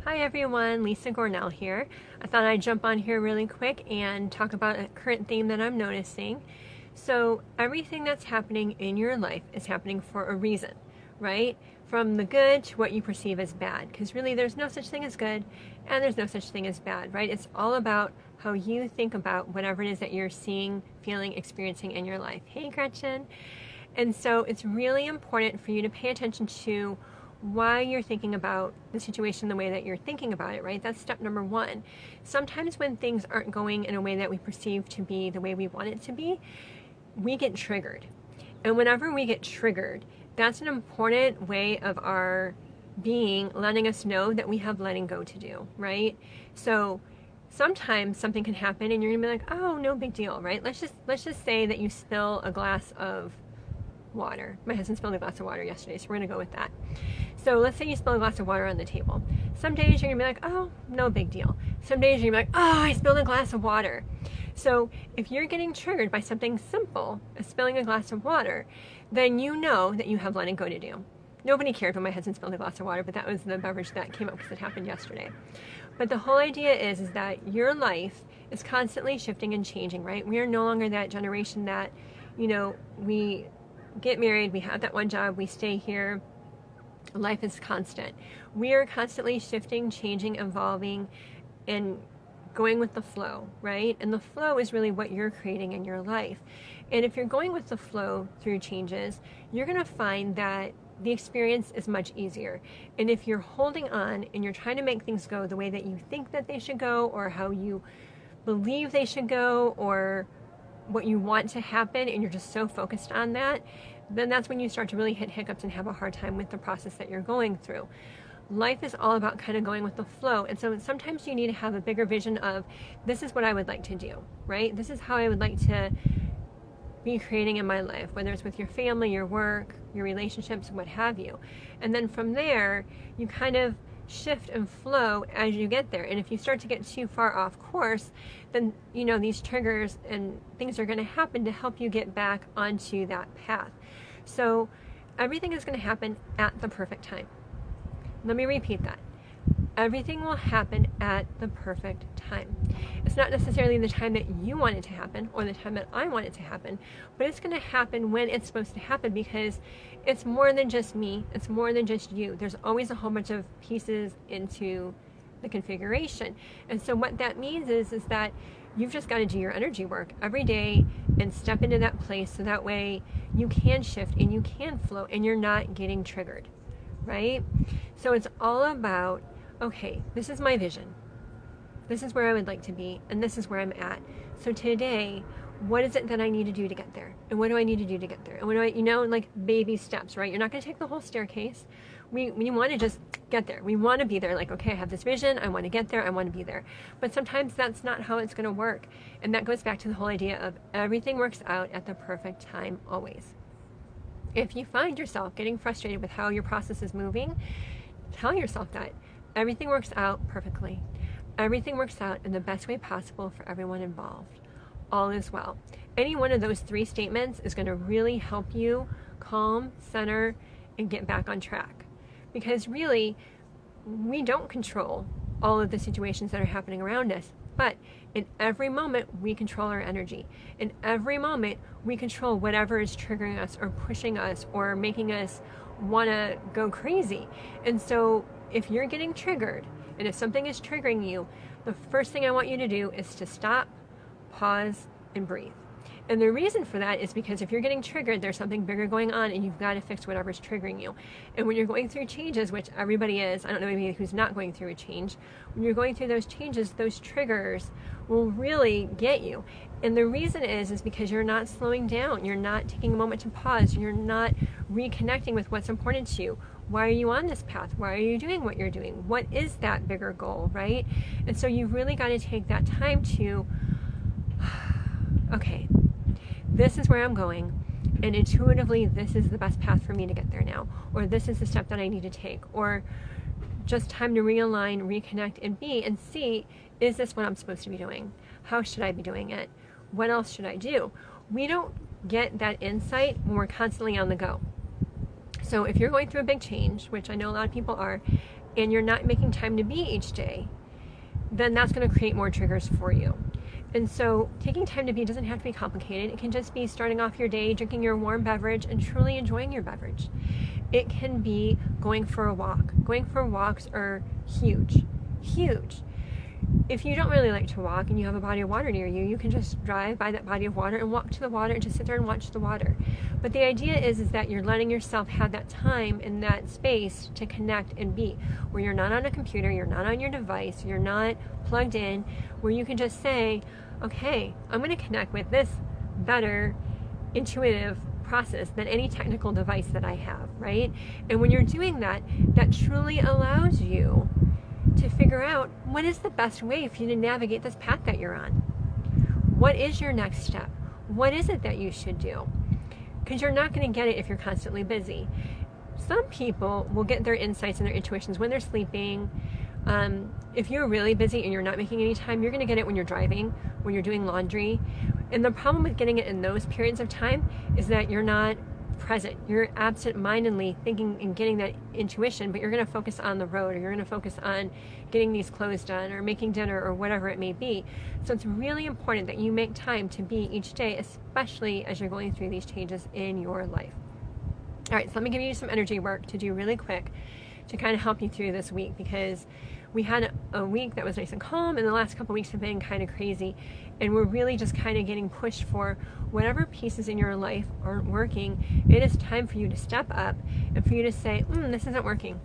Hi everyone, Lisa Gornall here. I thought I'd jump on here really quick and talk about a current theme that I'm noticing. So everything that's happening in your life is happening for a reason, right? From the good to what you perceive as bad, because really there's no such thing as good and there's no such thing as bad, right? It's all about how you think about whatever it is that you're seeing, feeling, experiencing in your life. Hey Gretchen. And so it's really important for you to pay attention to why you're thinking about the situation the way that you're thinking about it, right? That's step number one. Sometimes when things aren't going in a way that we perceive to be the way we want it to be, we get triggered. And whenever we get triggered, that's an important way of our being letting us know that we have letting go to do, right? So sometimes something can happen and you're gonna be like, oh, no big deal, right? Let's just say that you spill a glass of water. My husband spilled a glass of water yesterday, so we're gonna go with that. So let's say you spill a glass of water on the table. Some days you're gonna be like, oh, no big deal. Some days you're gonna be like, oh, I spilled a glass of water. So if you're getting triggered by something simple as spilling a glass of water, then you know that you have letting go to do. Nobody cared when my husband spilled a glass of water, but that was the beverage that came up because it happened yesterday. But the whole idea is that your life is constantly shifting and changing, right? We are no longer that generation that, we get married, we have that one job, we stay here. Life is constant. We are constantly shifting, changing, evolving, and going with the flow, right? And the flow is really what you're creating in your life. And if you're going with the flow through changes, you're going to find that the experience is much easier. And if you're holding on and you're trying to make things go the way that you think that they should go, or how you believe they should go, or what you want to happen, and you're just so focused on that, then that's when you start to really hit hiccups and have a hard time with the process that you're going through. Life is all about kind of going with the flow. And so sometimes you need to have a bigger vision of, this is what I would like to do, right? This is how I would like to be creating in my life, whether it's with your family, your work, your relationships, what have you. And then from there, you kind of shift and flow as you get there. And if you start to get too far off course, then these triggers and things are going to happen to help you get back onto that path. So everything is going to happen at the perfect time. Let me repeat that. Everything will happen at the perfect time. It's not necessarily the time that you want it to happen or the time that I want it to happen, but it's going to happen when it's supposed to happen, because it's more than just me. It's more than just you. There's always a whole bunch of pieces into the configuration. And so what that means is that you've just got to do your energy work every day and step into that place, so that way you can shift and you can flow and you're not getting triggered, right? So it's all about, okay, this is my vision. This is where I would like to be, and this is where I'm at. So today, what is it that I need to do to get there? And what do I need to do to get there? And what do I, like baby steps, right? You're not going to take the whole staircase. We want to just get there. We want to be there. Like, okay, I have this vision. I want to get there. I want to be there. But sometimes that's not how it's going to work. And that goes back to the whole idea of everything works out at the perfect time always. If you find yourself getting frustrated with how your process is moving, tell yourself that everything works out perfectly. Everything works out in the best way possible for everyone involved. All is well. Any one of those three statements is going to really help you calm, center, and get back on track. Because really, we don't control all of the situations that are happening around us, but in every moment, we control our energy. In every moment, we control whatever is triggering us or pushing us or making us want to go crazy. And so if you're getting triggered, and if something is triggering you, the first thing I want you to do is to stop, pause, and breathe. And the reason for that is because if you're getting triggered, there's something bigger going on, and you've got to fix whatever's triggering you. And when you're going through changes, which everybody is, I don't know anybody who's not going through a change, when you're going through those changes, those triggers will really get you. And the reason is because you're not slowing down. You're not taking a moment to pause. You're not reconnecting with what's important to you. Why are you on this path? Why are you doing what you're doing? What is that bigger goal, right? And so you've really got to take that time to, okay, this is where I'm going, and intuitively this is the best path for me to get there now, or this is the step that I need to take, or just time to realign, reconnect, and be and see, is this what I'm supposed to be doing? How should I be doing it? What else should I do? We don't get that insight when we're constantly on the go. So if you're going through a big change, which I know a lot of people are, and you're not making time to be each day, then that's going to create more triggers for you. And so taking time to be doesn't have to be complicated. It can just be starting off your day, drinking your warm beverage, and truly enjoying your beverage. It can be going for a walk. Going for walks are huge, huge. If you don't really like to walk and you have a body of water near you, you can just drive by that body of water and walk to the water and just sit there and watch the water. But the idea is that you're letting yourself have that time and that space to connect and be, where you're not on a computer, you're not on your device, you're not plugged in, where you can just say, okay, I'm going to connect with this better intuitive process than any technical device that I have, right? And when you're doing that, that truly allows you to figure out what is the best way for you to navigate this path that you're on. What is your next step? What is it that you should do? Because you're not going to get it if you're constantly busy. Some people will get their insights and their intuitions when they're sleeping. If you're really busy and you're not making any time, you're going to get it when you're driving, when you're doing laundry. And the problem with getting it in those periods of time is that you're not present. You're absent-mindedly thinking and getting that intuition, but you're going to focus on the road, or you're going to focus on getting these clothes done or making dinner or whatever it may be. So it's really important that you make time to be each day, especially as you're going through these changes in your life. All right, so let me give you some energy work to do really quick to kind of help you through this week, because we had a week that was nice and calm, and the last couple weeks have been kind of crazy, and we're really just kind of getting pushed for whatever pieces in your life aren't working. It is time for you to step up and for you to say, this isn't working.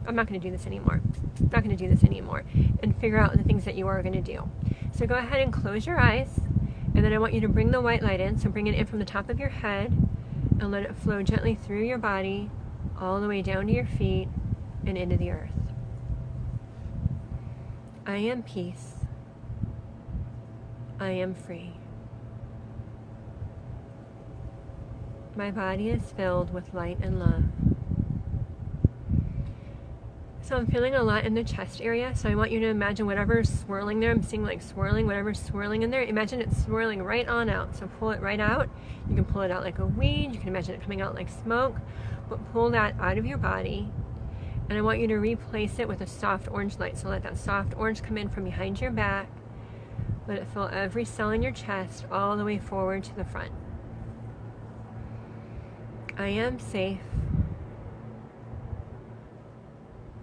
I'm not going to do this anymore. I'm not going to do this anymore. And figure out the things that you are going to do. So go ahead and close your eyes, and then I want you to bring the white light in. So bring it in from the top of your head and let it flow gently through your body all the way down to your feet and into the earth. I am peace. I am free. My body is filled with light and love. So I'm feeling a lot in the chest area, so I want you to imagine whatever's swirling there. I'm seeing like swirling, whatever's swirling in there. Imagine it swirling right on out. So pull it right out. You can pull it out like a weed. You can imagine it coming out like smoke, but pull that out of your body. And I want you to replace it with a soft orange light. So let that soft orange come in from behind your back. Let it fill every cell in your chest all the way forward to the front. I am safe.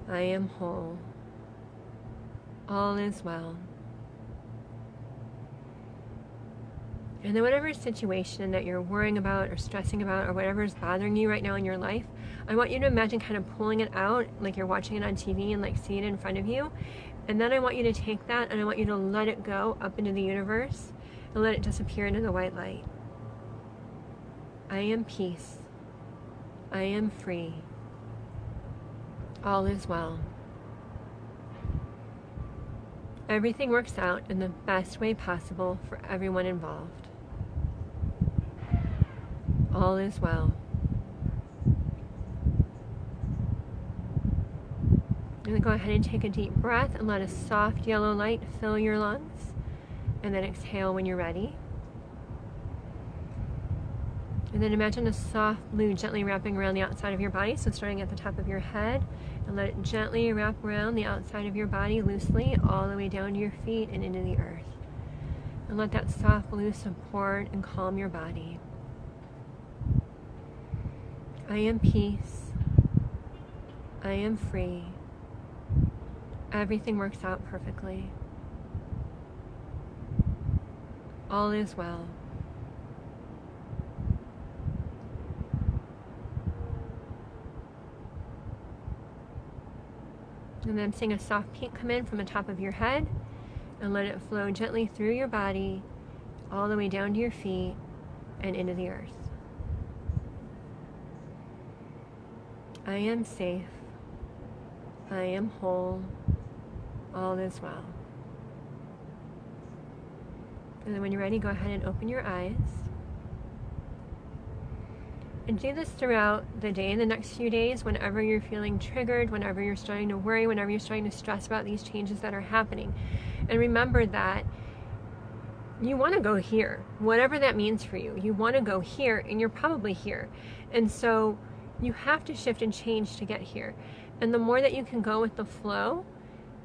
I am whole. All is well. And then whatever situation that you're worrying about or stressing about or whatever is bothering you right now in your life, I want you to imagine kind of pulling it out like you're watching it on TV and like see it in front of you. And then I want you to take that and I want you to let it go up into the universe and let it disappear into the white light. I am peace. I am free. All is well. Everything works out in the best way possible for everyone involved. All is well. And then go ahead and take a deep breath and let a soft yellow light fill your lungs. And then exhale when you're ready. And then imagine a soft blue gently wrapping around the outside of your body. So starting at the top of your head, and let it gently wrap around the outside of your body loosely all the way down to your feet and into the earth. And let that soft blue support and calm your body. I am peace. I am free. Everything works out perfectly. All is well. And then I'm seeing a soft pink come in from the top of your head, and let it flow gently through your body all the way down to your feet and into the earth. I am safe. I am whole. All is well. And then when you're ready, go ahead and open your eyes. And do this throughout the day in the next few days, whenever you're feeling triggered, whenever you're starting to worry, whenever you're starting to stress about these changes that are happening. And remember that you want to go here, whatever that means for you. You want to go here, and you're probably here. And so you have to shift and change to get here. And the more that you can go with the flow,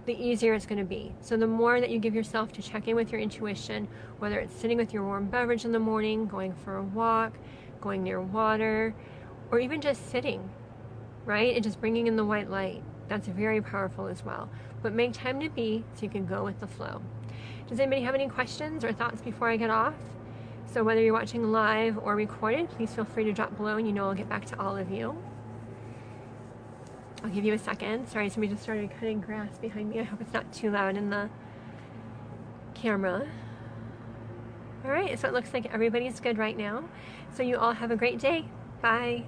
the easier it's going to be. So the more that you give yourself to check in with your intuition, whether it's sitting with your warm beverage in the morning, going for a walk, going near water, or even just sitting, right? And just bringing in the white light. That's very powerful as well. But make time to be so you can go with the flow. Does anybody have any questions or thoughts before I get off? So whether you're watching live or recorded, please feel free to drop below and I'll get back to all of you. I'll give you a second. Sorry, somebody just started cutting grass behind me. I hope it's not too loud in the camera. All right, so it looks like everybody's good right now. So you all have a great day. Bye.